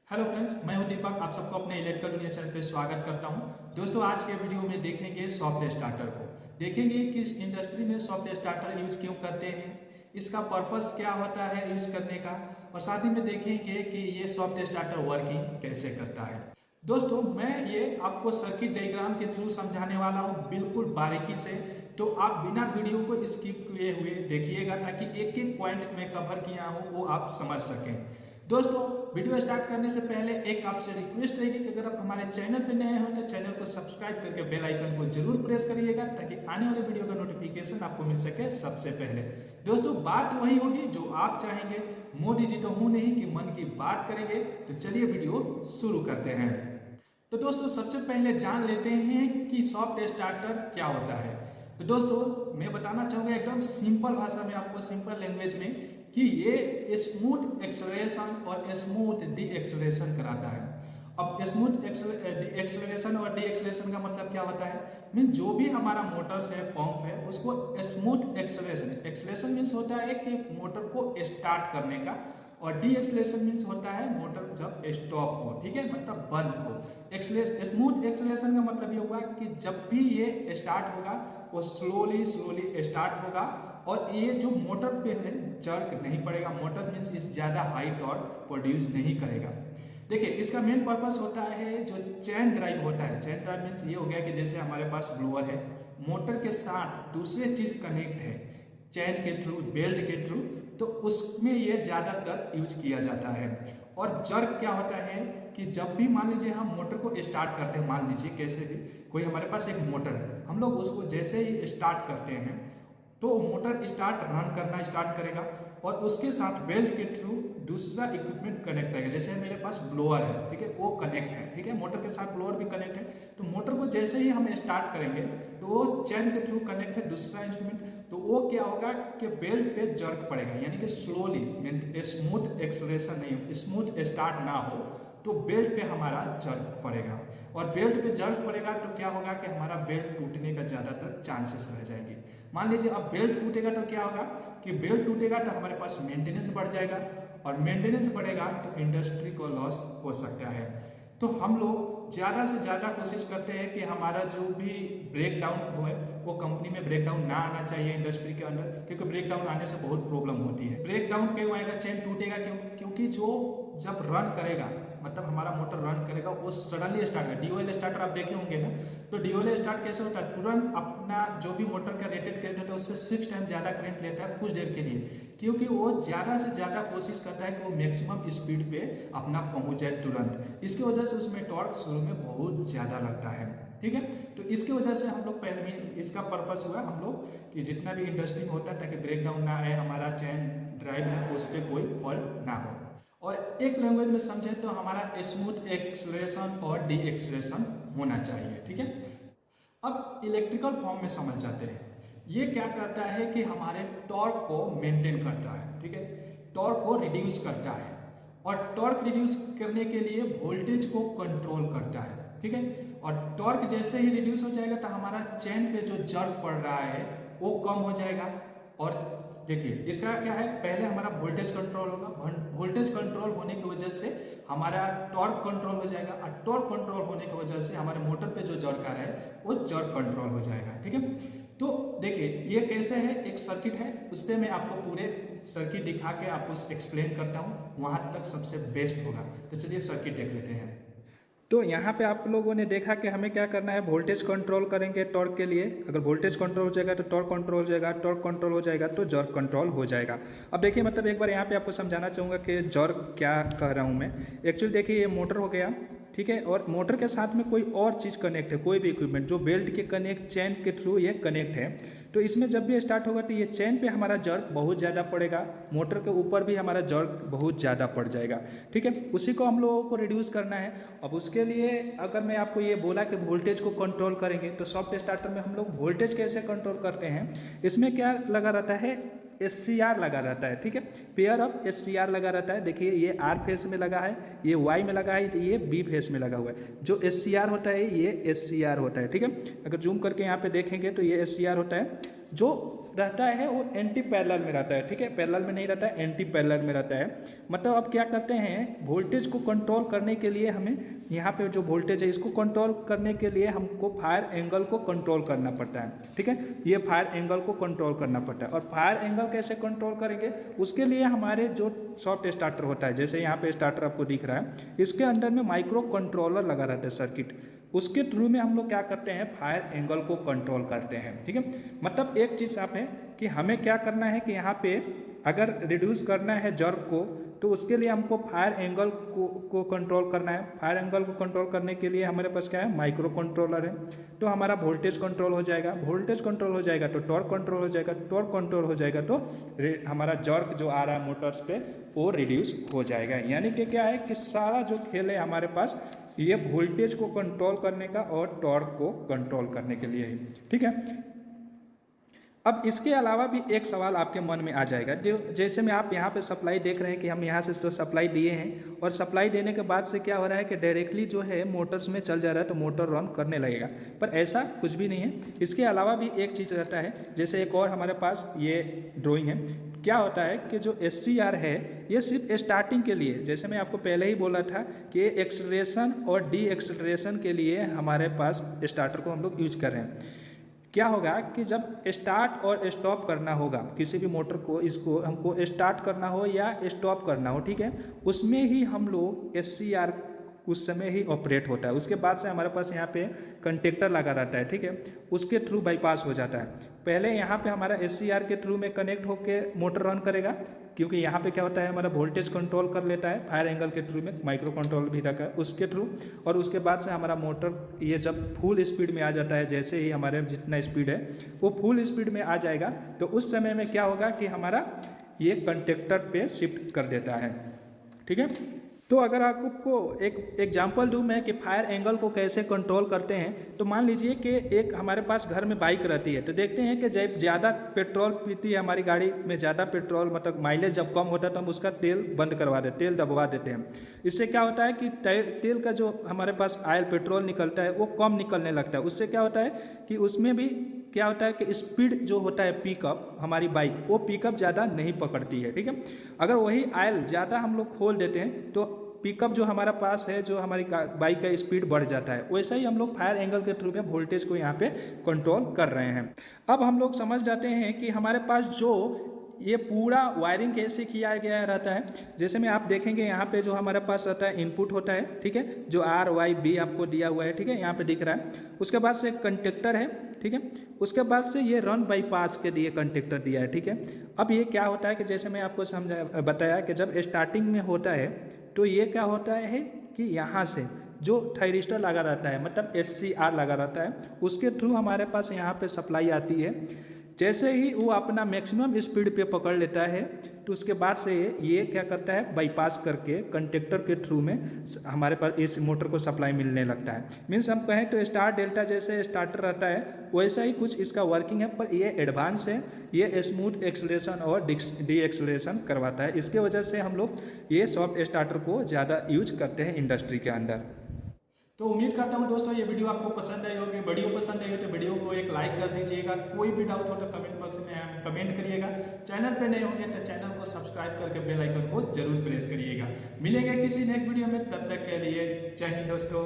Hello friends, मैं हूं दीपक। आप सबको अपने इलेक्ट्रिकल दुनिया चैनल पे स्वागत करता हूं। दोस्तों, आज के वीडियो में देखेंगे सॉफ्ट स्टार्टर को। देखेंगे कि इस इंडस्ट्री में सॉफ्ट स्टार्टर यूज क्यों करते हैं, इसका पर्पस क्या होता है यूज करने का, और साथ ही में देखेंगे कि ये सॉफ्ट स्टार्टर वर्किंग कैसे करता है। दोस्तों, मैं ये आपको सर्किट डायग्राम के थ्रू समझाने वाला हूँ बिल्कुल बारीकी से, तो आप बिना वीडियो को स्किप किए हुए देखिएगा ताकि एक एक पॉइंट में कवर किया हूँ वो आप समझ सकें। दोस्तों, वीडियो स्टार्ट करने से पहले एक आपसे रिक्वेस्ट रहेगी कि अगर आप हमारे चैनल पर नए हो तो चैनल को सब्सक्राइब करके बेल आइकन को जरूर प्रेस करिएगा ताकि आने वाले वीडियो का नोटिफिकेशन आपको मिल सके सबसे पहले। दोस्तों, बात वही होगी जो आप चाहेंगे। मोदी जी तो हूं नहीं कि मन की बात करेंगे। तो चलिए वीडियो शुरू करते हैं। तो दोस्तों, सबसे पहले जान लेते हैं कि सॉफ्ट स्टार्टर क्या होता है। तो दोस्तों, मैं बताना चाहूंगा एकदम सिंपल भाषा में आपको, सिंपल लैंग्वेज में, कि ये स्मूथ एक्सेलरेशन और स्मूथ डी एक्सेलरेशन कराता है। अब स्मूथ एक्सेलरेशन और डी एक्सेलरेशन का मतलब क्या होता है? मीन जो भी हमारा मोटर्स है, पंप है, उसको स्मूथ एक्सेलरेशन, एक्सेलरेशन मीन्स होता है कि मोटर को स्टार्ट करने का, और डी एक्सेलरेशन मीन्स होता है मोटर जब स्टॉप हो, ठीक है, मतलब बंद हो। स्मूथ एक्सेलरेशन का मतलब ये हुआ कि जब भी ये स्टार्ट होगा वो स्लोली स्लोली स्टार्ट होगा, और ये जो मोटर पे है जर्क नहीं पड़ेगा। मोटर मीन्स इस ज्यादा हाई टॉर्क प्रोड्यूस नहीं करेगा। देखिए, इसका मेन पर्पस होता है जो चैन ड्राइव होता है। चैन ड्राइव मीन्स ये हो गया कि जैसे हमारे पास ब्लोअर है, मोटर के साथ दूसरे चीज कनेक्ट है चैन के थ्रू, बेल्ट के थ्रू, तो उसमें ये ज्यादातर यूज किया जाता है। और जर्क क्या होता है कि जब भी मान लीजिए हम मोटर को स्टार्ट करते हैं, मान लीजिए कैसे भी, कोई हमारे पास एक मोटर है, हम लोग उसको जैसे ही स्टार्ट करते हैं तो मोटर स्टार्ट रन करना स्टार्ट करेगा, और उसके साथ बेल्ट के थ्रू दूसरा इक्विपमेंट कनेक्ट रहेगा। जैसे मेरे पास ब्लोअर है, ठीक है, वो कनेक्ट है, ठीक है, मोटर के साथ ब्लोअर भी कनेक्ट है। तो मोटर को जैसे ही हम स्टार्ट करेंगे तो वो चैन के थ्रू कनेक्ट है दूसरा इंस्ट्रूमेंट, तो वो क्या होगा कि बेल्ट पे जर्क पड़ेगा, यानी कि स्लोली, स्मूथ एक्सेलरेशन नहीं, स्मूथ स्टार्ट ना हो तो बेल्ट पे हमारा जर्क पड़ेगा, और बेल्ट पे जर्क पड़ेगा तो क्या होगा कि हमारा बेल्ट टूटने का ज्यादातर चांसेस रह जाएंगे। मान लीजिए अब बेल्ट टूटेगा तो क्या होगा कि बेल्ट टूटेगा तो हमारे पास मेंटेनेंस बढ़ जाएगा, और मेंटेनेंस बढ़ेगा तो इंडस्ट्री को लॉस हो सकता है। तो हम लोग ज़्यादा से ज़्यादा कोशिश करते हैं कि हमारा जो भी ब्रेक डाउन हो है वो कंपनी में ब्रेक डाउन ना आना चाहिए इंडस्ट्री के अंदर, क्योंकि ब्रेक डाउन आने से बहुत प्रॉब्लम होती है। ब्रेक डाउन क्यों आएगा, चेन टूटेगा क्यों? क्योंकि जो जब रन करेगा, मतलब हमारा मोटर रन करेगा, वो सडनली स्टार्ट है। डीओएल स्टार्टर आप देखे होंगे ना, तो डीओएल स्टार्ट कैसे होता है? तुरंत अपना जो भी मोटर का रेटेड करंट होता है उससे 6 टाइम ज़्यादा करंट लेता है कुछ देर के लिए, क्योंकि वो ज़्यादा से ज़्यादा कोशिश करता है कि वो मैक्सिमम स्पीड पे अपना पहुंच जाए तुरंत। इसकी वजह से उसमें टॉर्क शुरू में बहुत ज़्यादा लगता है, ठीक है। तो इसकी वजह से हम लोग पहले में इसका पर्पस हुआ हम लोग कि जितना भी इंडस्ट्री में होता है ताकि ब्रेक डाउन ना आए, हमारा चैन ड्राइव है उस पर कोई फॉल्ट ना हो। और एक लैंग्वेज में समझें तो हमारा स्मूथ एक्सेलरेशन और डी एक्सेलरेशन होना चाहिए, ठीक है। अब इलेक्ट्रिकल फॉर्म में समझ जाते हैं। ये क्या करता है कि हमारे टॉर्क को मेंटेन करता है, ठीक है, टॉर्क को रिड्यूस करता है, और टॉर्क रिड्यूस करने के लिए वोल्टेज को कंट्रोल करता है, ठीक है। और टॉर्क जैसे ही रिड्यूस हो जाएगा तो हमारा चेन पे जो जर्क पड़ रहा है वो कम हो जाएगा। और देखिए, इसका क्या है, पहले हमारा वोल्टेज कंट्रोल होगा, वोल्टेज कंट्रोल होने की वजह से हमारा टॉर्क कंट्रोल हो जाएगा, और टॉर्क कंट्रोल होने की वजह से हमारे मोटर पे जो जर्क आ रहा है वो जर्क कंट्रोल हो जाएगा, ठीक है। तो देखिए, ये कैसे है, एक सर्किट है, उस पर मैं आपको पूरे सर्किट दिखा के आपको एक्सप्लेन करता हूँ, वहां तक सबसे बेस्ट होगा। तो चलिए सर्किट देख लेते हैं। तो यहाँ पे आप लोगों ने देखा कि हमें क्या करना है, वोल्टेज कंट्रोल करेंगे टॉर्क के लिए। अगर वोल्टेज कंट्रोल हो जाएगा तो टॉर्क कंट्रोल हो जाएगा, टॉर्क कंट्रोल हो जाएगा तो जर्क कंट्रोल हो जाएगा। अब देखिए, मतलब एक बार यहाँ पे आपको समझाना चाहूँगा कि जर्क क्या कह रहा हूँ मैं। एक्चुअली देखिए, ये मोटर हो गया, ठीक है, और मोटर के साथ में कोई और चीज़ कनेक्ट है, कोई भी इक्विपमेंट जो बेल्ट के कनेक्ट, चैन के थ्रू ये कनेक्ट है। तो इसमें जब भी स्टार्ट होगा तो ये चैन पे हमारा जर्क बहुत ज़्यादा पड़ेगा, मोटर के ऊपर भी हमारा जर्क बहुत ज़्यादा पड़ जाएगा, ठीक है। उसी को हम लोगों को रिड्यूस करना है। अब उसके लिए अगर मैं आपको ये बोला कि वोल्टेज को कंट्रोल करेंगे, तो सॉफ्ट स्टार्टर में हम लोग वोल्टेज कैसे कंट्रोल करते हैं, इसमें क्या लगा रहता है, SCR लगा रहता है, ठीक है, पेयर ऑफ SCR लगा रहता है। देखिए, ये R फेस में लगा है, ये Y में लगा है, तो ये B फेस में लगा हुआ है। जो SCR होता है ये SCR होता है, ठीक है। अगर जूम करके यहाँ पे देखेंगे तो ये SCR होता है। जो रहता है वो एंटी पैरेलल में रहता है, ठीक है, पैरेलल में नहीं रहता है, एंटी पैरेलल में रहता है। मतलब अब क्या करते हैं, वोल्टेज को कंट्रोल करने के लिए हमें यहाँ पे जो वोल्टेज है इसको कंट्रोल करने के लिए हमको फायर एंगल को कंट्रोल करना पड़ता है, ठीक है, ये फायर एंगल को कंट्रोल करना पड़ता है। और फायर एंगल कैसे कंट्रोल करेंगे, उसके लिए हमारे जो सॉफ्ट स्टार्टर होता है, जैसे यहाँ पे स्टार्टर आपको दिख रहा है, इसके अंदर में माइक्रो कंट्रोलर लगा रहता है सर्किट, उसके थ्रू में हम लोग क्या करते हैं, फायर एंगल को कंट्रोल करते हैं, ठीक है। मतलब एक चीज़ आप है कि हमें क्या करना है कि यहाँ पे अगर रिड्यूस करना है जर्क को, तो उसके लिए हमको फायर एंगल को कंट्रोल करना है। फायर एंगल को कंट्रोल करने के लिए हमारे पास क्या है, माइक्रो कंट्रोलर है, तो हमारा वोल्टेज कंट्रोल हो जाएगा, वोल्टेज कंट्रोल हो जाएगा तो टॉर्क कंट्रोल हो जाएगा, टॉर्क कंट्रोल हो जाएगा तो हमारा जर्क जो आ रहा है मोटर्स पे वो रिड्यूस हो जाएगा। यानी कि क्या है कि सारा जो खेल है हमारे पास ये वोल्टेज को कंट्रोल करने का और टॉर्क को कंट्रोल करने के लिए ही, ठीक है। अब इसके अलावा भी एक सवाल आपके मन में आ जाएगा, जो जैसे में आप यहाँ पे सप्लाई देख रहे हैं कि हम यहाँ से सप्लाई दिए हैं और सप्लाई देने के बाद से क्या हो रहा है कि डायरेक्टली जो है मोटर्स में चल जा रहा है तो मोटर रन करने लगेगा, पर ऐसा कुछ भी नहीं है। इसके अलावा भी एक चीज़ रहता है, जैसे एक और हमारे पास ये ड्राइंग है, क्या होता है कि जो SCR है ये सिर्फ स्टार्टिंग के लिए, जैसे मैं आपको पहले ही बोला था कि एक्सलरेशन और डी एक्सलरेशन के लिए हमारे पास स्टार्टर को हम लोग यूज कर रहे हैं। क्या होगा कि जब स्टार्ट और स्टॉप करना होगा किसी भी मोटर को, इसको हमको स्टार्ट करना हो या स्टॉप करना हो, ठीक है, उसमें ही हम लोग SCR उस समय ही ऑपरेट होता है। उसके बाद से हमारे पास यहाँ पे कंटेक्टर लगा रहता है, ठीक है, उसके थ्रू बाईपास हो जाता है। पहले यहाँ पे हमारा SCR के थ्रू में कनेक्ट होके मोटर रन करेगा, क्योंकि यहाँ पे क्या होता है हमारा वोल्टेज कंट्रोल कर लेता है फायर एंगल के थ्रू में, माइक्रो कंट्रोल भी रखा है उसके थ्रू, और उसके बाद से हमारा मोटर ये जब फुल स्पीड में आ जाता है, जैसे ही हमारे जितना स्पीड है वो फुल स्पीड में आ जाएगा, तो उस समय में क्या होगा कि हमारा ये कंटेक्टर पे शिफ्ट कर देता है, ठीक है। तो अगर आपको एक एग्जांपल दूं मैं कि फायर एंगल को कैसे कंट्रोल करते हैं, तो मान लीजिए कि एक हमारे पास घर में बाइक रहती है, तो देखते हैं कि जब ज़्यादा पेट्रोल पीती है हमारी गाड़ी में, ज़्यादा पेट्रोल मतलब माइलेज जब कम होता है तो हम उसका तेल बंद करवा देते, तेल दबवा देते हैं। इससे क्या होता है कि तेल का जो हमारे पास ऑयल पेट्रोल निकलता है वो कम निकलने लगता है। उससे क्या होता है कि उसमें भी क्या होता है कि स्पीड जो होता है पिकअप, हमारी बाइक वो पिकअप ज़्यादा नहीं पकड़ती है, ठीक है। अगर वही ऑयल ज़्यादा हम लोग खोल देते हैं तो पिकअप जो हमारा पास है, जो हमारी बाइक का स्पीड बढ़ जाता है। वैसा ही हम लोग फायर एंगल के थ्रू में वोल्टेज को यहाँ पे कंट्रोल कर रहे हैं। अब हम लोग समझ जाते हैं कि हमारे पास जो ये पूरा वायरिंग कैसे किया गया रहता है। जैसे में आप देखेंगे यहाँ पे जो हमारे पास रहता है इनपुट होता है, ठीक है, जो RYB आपको दिया हुआ है, ठीक है, यहाँ पे दिख रहा है। उसके बाद से कंटेक्टर है, ठीक है, उसके बाद से ये रन बाईपास के लिए कंटेक्टर दिया है, ठीक है। अब ये क्या होता है कि जैसे मैं आपको बताया कि जब स्टार्टिंग में होता है तो ये क्या होता है कि यहाँ से जो थायरिस्टर लगा रहता है, मतलब SCR लगा रहता है, उसके थ्रू हमारे पास यहाँ पे सप्लाई आती है। जैसे ही वो अपना मैक्सिमम स्पीड पे पकड़ लेता है तो उसके बाद से ये क्या करता है, बाईपास करके कंटेक्टर के थ्रू में हमारे पास इस मोटर को सप्लाई मिलने लगता है। मीन्स हम कहें तो स्टार डेल्टा जैसे स्टार्टर रहता है वैसा ही कुछ इसका वर्किंग है, पर ये एडवांस है, ये स्मूथ एक्सलेशन और डी एक्सलेशन करवाता है। इसके वजह से हम लोग ये सॉफ्ट स्टार्टर को ज़्यादा यूज करते हैं इंडस्ट्री के अंदर। तो उम्मीद करता हूँ दोस्तों ये वीडियो आपको पसंद आई होगी। वीडियो पसंद आई हो तो वीडियो को एक लाइक कर दीजिएगा। कोई भी डाउट हो तो कमेंट बॉक्स में कमेंट करिएगा। चैनल पे नए होंगे तो चैनल को सब्सक्राइब करके बेल आइकन को जरूर प्रेस करिएगा। मिलेंगे किसी नेक्स्ट वीडियो में, तब तक के लिए जय हिंद दोस्तों।